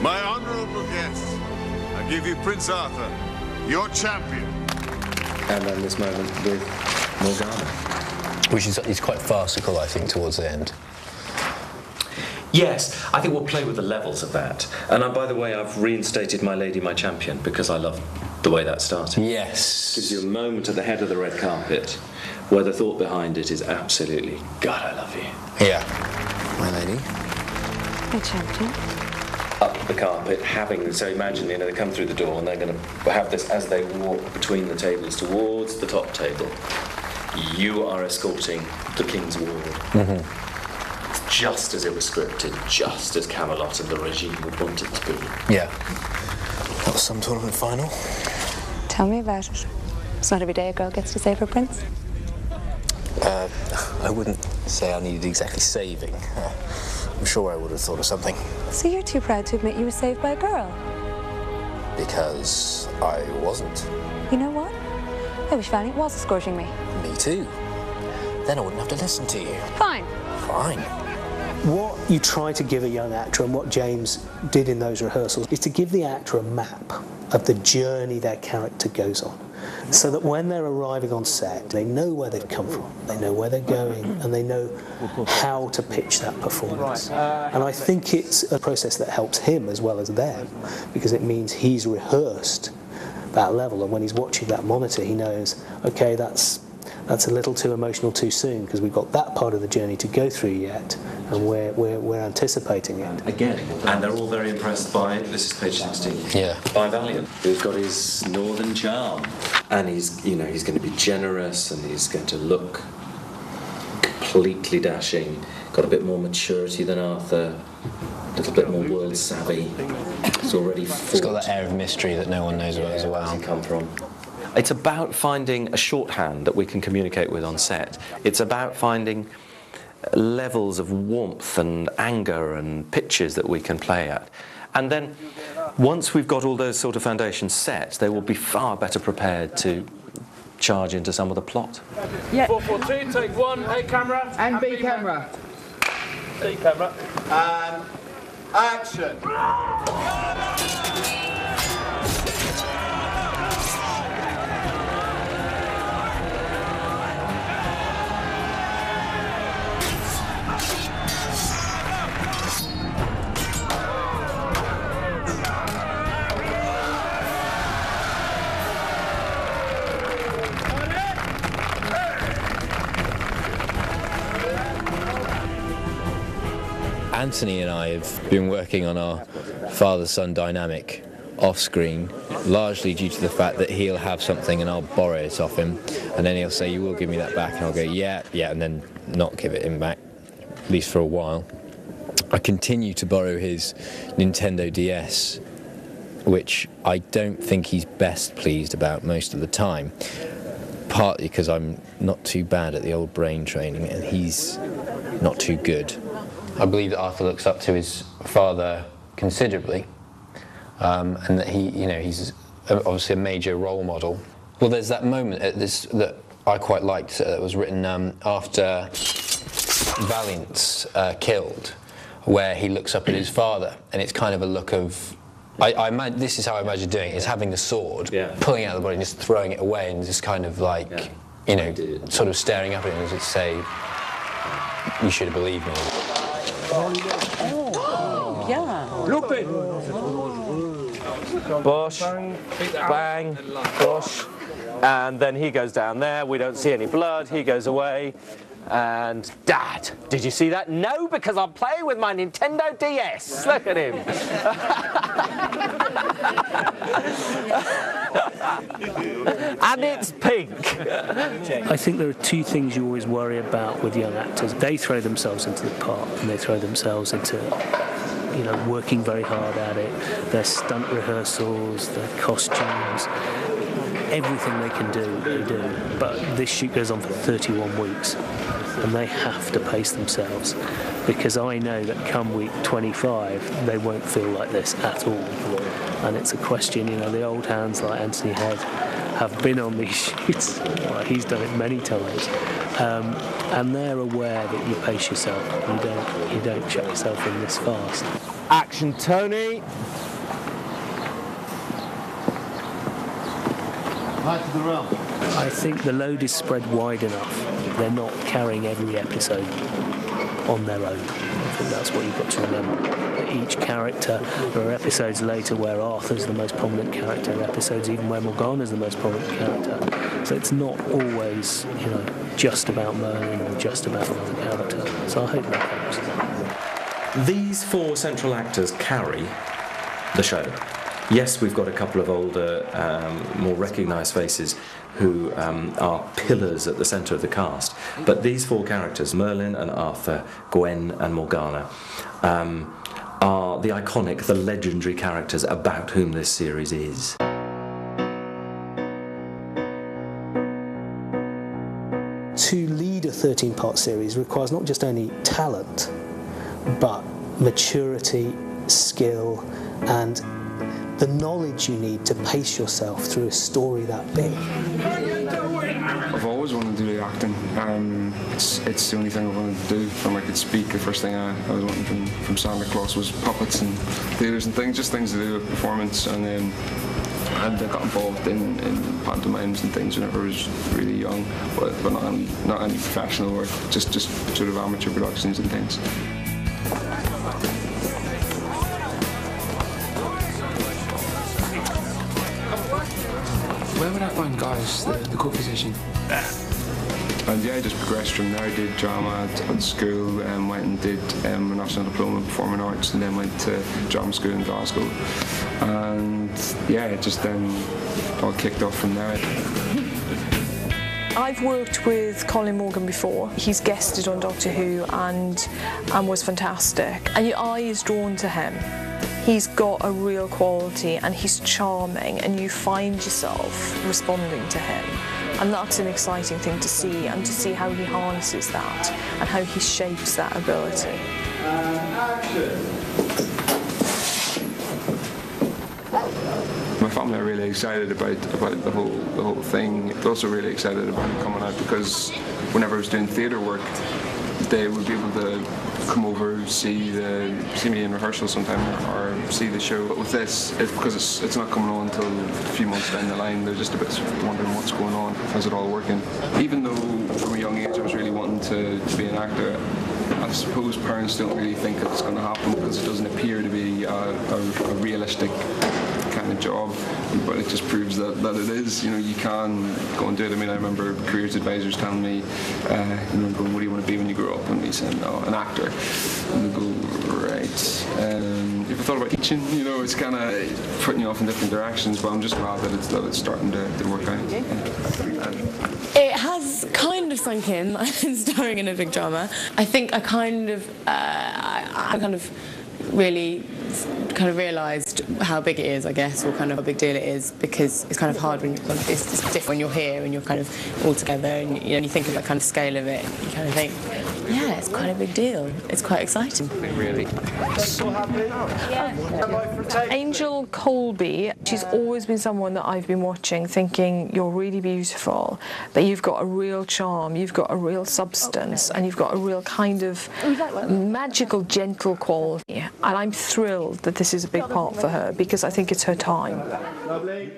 My honourable guests, I give you Prince Arthur, your champion. And then this moment with Morgana. Which is quite farcical, I think, towards the end. Yes, I think we'll play with the levels of that. And by the way, I've reinstated My Lady, My Champion, because I love the way that started. Yes. Gives you a moment at the head of the red carpet where the thought behind it is absolutely, God, I love you. Yeah. My Lady. My champion. Up the carpet, so imagine, they come through the door and they're going to have this as they walk between the tables towards the top table. You are escorting the King's ward. Mm-hmm. Just as it was scripted, just as Camelot and the regime would want it to be. Yeah. That was some tournament final. Tell me about it. It's not every day a girl gets to save her prince. I wouldn't say I needed exactly saving. I'm sure I would have thought of something. So you're too proud to admit you were saved by a girl? Because I wasn't. You know what? I wish Valiant was escorting me. Me too. Then I wouldn't have to listen to you. Fine. Fine. What you try to give a young actor, and what James did in those rehearsals, is to give the actor a map of the journey their character goes on, so that when they're arriving on set, they know where they've come from, they know where they're going, and they know how to pitch that performance. And I think it's a process that helps him as well as them, because it means he's rehearsed that level, and when he's watching that monitor, he knows, okay, that's a little too emotional too soon, because we've got that part of the journey to go through yet, and we're anticipating it. Again, and they're all very impressed by, this is page 16, yeah, by Valiant, who's got his northern charm, and he's going to be generous, and he's going to look completely dashing, got a bit more maturity than Arthur, a little bit more world savvy. He's already fought. It's got that air of mystery that no one knows about as well. Where's he come from? It's about finding a shorthand that we can communicate with on set. It's about finding levels of warmth and anger and pitches that we can play at. And then, once we've got all those sort of foundations set, they will be far better prepared to charge into some of the plot. Yeah. 442, take one, A camera. And B camera. A camera. And action. Anthony and I have been working on our father-son dynamic off-screen, largely due to the fact that he'll have something and I'll borrow it off him, and then he'll say, you will give me that back, and I'll go, yeah, and then not give it him back, at least for a while. I continue to borrow his Nintendo DS, which I don't think he's best pleased about most of the time, partly because I'm not too bad at the old brain training and he's not too good. I believe that Arthur looks up to his father considerably, and that he's obviously a major role model. Well, there's that moment at this that I quite liked that was written after Valiant's killed, where he looks up at his father, and it's kind of a look of, this is how I imagine doing it, is having the sword, pulling out the body and just throwing it away, and just kind of like, sort of staring up at him as if to say, you should have believed me. Oh, yeah. Lupin! Bush, bang, bush, and then he goes down there, we don't see any blood, he goes away, and Dad, did you see that? No, because I'm playing with my Nintendo DS. Look at him. And it's pink. I think there are two things you always worry about with young actors. They throw themselves into the part, and they throw themselves into, working very hard at it. Their stunt rehearsals, their costumes, everything they can do, they do. But this shoot goes on for 31 weeks, and they have to pace themselves, because I know that come week 25, they won't feel like this at all. And it's a question, the old hands like Anthony Head have been on these shoots. Well, he's done it many times, and they're aware that you pace yourself. You don't chuck yourself in this fast. Action, Tony. Right to the realm. I think the load is spread wide enough. They're not carrying every episode on their own. I think that's what you've got to remember. Each character, there are episodes later where Arthur's the most prominent character, episodes even where Morgana's the most prominent character. So it's not always, just about Merlin or just about another character. So I hope that helps. These 4 central actors carry the show. Yes, we've got a couple of older, more recognised faces who are pillars at the centre of the cast, but these 4 characters, Merlin and Arthur, Gwen and Morgana, are the iconic, the legendary characters about whom this series is. To lead a 13-part series requires not just only talent, but maturity, skill, and the knowledge you need to pace yourself through a story that big. I've always wanted to do acting. It's the only thing I wanted to do. When I could speak, the first thing I was wanting from Santa Claus was puppets and theatres and things, just things to do with performance. And then I got involved in pantomimes and things whenever I was really young, but not any professional work, just sort of amateur productions and things. Where would I find guys, the cook position? And yeah, I just progressed from there. I did drama at school, went and did a national diploma in performing arts, and then went to drama school in Glasgow. And yeah, it just then all kicked off from there. I've worked with Colin Morgan before. He's guested on Doctor Who and was fantastic. And your eye is drawn to him. He's got a real quality and he's charming, and you find yourself responding to him. And that's an exciting thing to see, and to see how he harnesses that and how he shapes that ability. My family are really excited about the whole thing. They're also really excited about it coming out, because whenever I was doing theatre work, they would be able to come over, see me in rehearsal sometime, or see the show. But with this, because it's not coming on until a few months down the line, they're just a bit wondering what's going on, how's it all working. Even though from a young age I was really wanting to be an actor, I suppose parents don't really think it's going to happen because it doesn't appear to be a realistic kind of job, but it just proves that it is. You can go and do it. I mean, I remember careers advisors telling me, going, what do you want to be when you grow up? And we said, oh, an actor. And they go, right. If I thought about teaching, it's kind of putting you off in different directions, but I'm just glad that it's starting to work out. It has kind of sunk in, starring in a big drama. I think I kind of really realised how big it is, I guess, or kind of how big deal it is, because it's kind of hard when it's different when you're here and you're kind of all together, and you think of that kind of scale of it. You kind of think, yeah, it's quite a big deal. It's quite exciting. Really. Angel Colby, she's always been someone that I've been watching thinking, you're really beautiful, but you've got a real charm, you've got a real substance, and you've got a real kind of magical, gentle quality. And I'm thrilled that this is a big part for her, because I think it's her time. Lovely.